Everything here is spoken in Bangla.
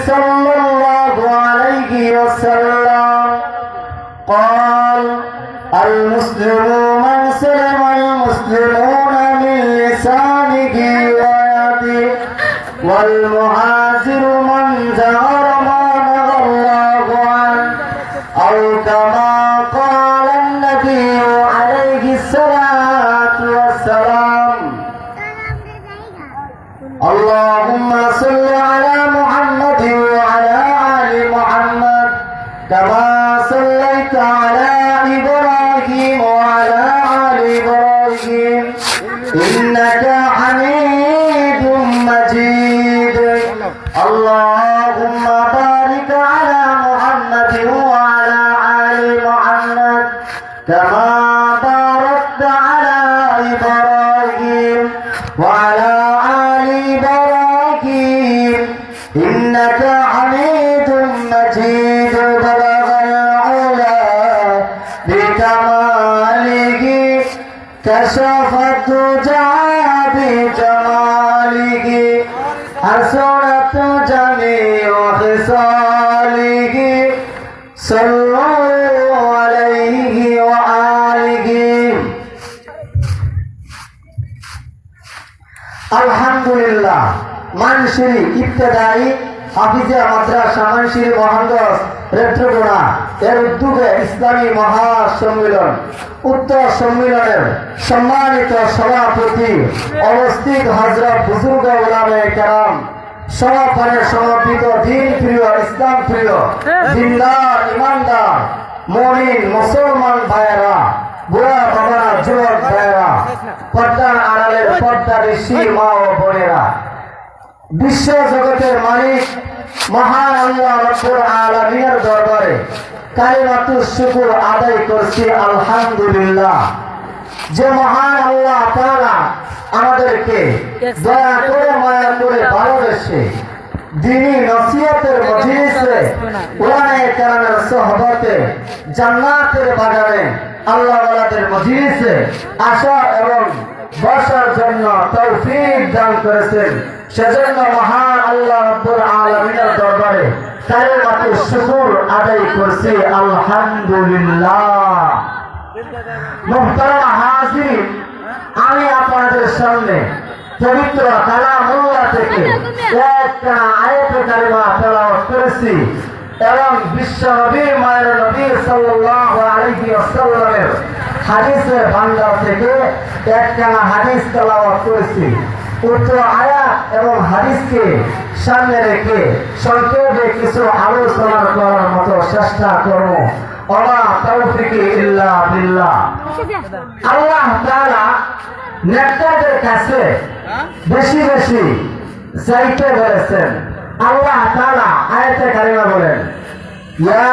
صلى الله عليه وسلم قال المسلم من سلم المسلمون من لسانه ويده والمهاجر من زار ما نهى الله عنه أو كما قال النبي عليه الصلاة والسلام اللهم صل على محمد وعلى آل محمد كما صليت على إبراهيم وعلى آل إبراهيم إنك حميد مجيد اللهم بارك على محمد وعلى آل محمد كما باركت على إبراهيم وعلى آل إبراهيم إنك حميد مجيد بلغ العلا بكماله كشف الدجى بجماله حسنت جميع خصاله صلوا عليه وآله আলহামদুলিল্লাহ মানশিরি ইবতেদায়ী হাফিজিয়া মাদ্রাসা মানশিরি মহানগর রেট্রোগোনা এর উদ্যোগে ইসলামী মহাসম্মেলন উত্তর সম্মেলনের সম্মানিত সভাপতি অবস্থিত হযরত বুজুর্গ উলামায়ে কেরাম সমাপনের সমর্পিত দিন প্রিয় ইসলাম প্রিয় দিনদার ইমানদার মুমিন মুসলমান ভাইয়েরা বুড়া বাবারা যুবক ভাইয়েরা পর্দার আড়ালের পর্দারিশী মা ও বোনেরা বিশ্ব জগতের মালিক মহান আল্লাহ রাব্বুল আলামিনের দরবারে কালিমাতুশ শুকর আদায় করছি আলহামদুলিল্লাহ। যে মহান আল্লাহ তাআলা আমাদেরকে দয়া করে মায়া করে ভালোবেসে দ্বীনি নসিহতের মজলিসে উলামায়ে কেরামের সোহবতে জান্নাতের বাগানে আল্লাহ ওয়ালাদের মজলিসে আসা এবং বসার জন্য তৌফিক দান করেছেন। সেজন্য মহান আল্লাহ রাব্বুল আলামিনের দরবারে কালিমাতুশ শুকর আদায় করছি আলহামদুলিল্লাহ। মুহতারাম হাজির, আমি আপনাদের সামনে পবিত্র কালামুল্লাহ থেকে একটা আয়াতে কারিমা তেলাওয়াত করেছি এবং বিশ্ব নবী মায়ের নবী সাল্লাল্লাহু আলাইহি ওয়াসাল্লামের হাদিসের ভান্ডার থেকে একটা হাদিস তেলাওয়াত করেছি। উক্ত আয়াত এবং হাদিসকে সামনে রেখে সংক্ষেপে কিছু আলোচনা করার মতো চেষ্টা করব। ওয়া তাওফিকি ইল্লা বিল্লাহ। আল্লাহ তাআলা নেককারদের কাছে বেশি বেশি চাইতে বলেছেন। আল্লাহ তাআলা আয়াতে কারিমা বলেন, ইয়া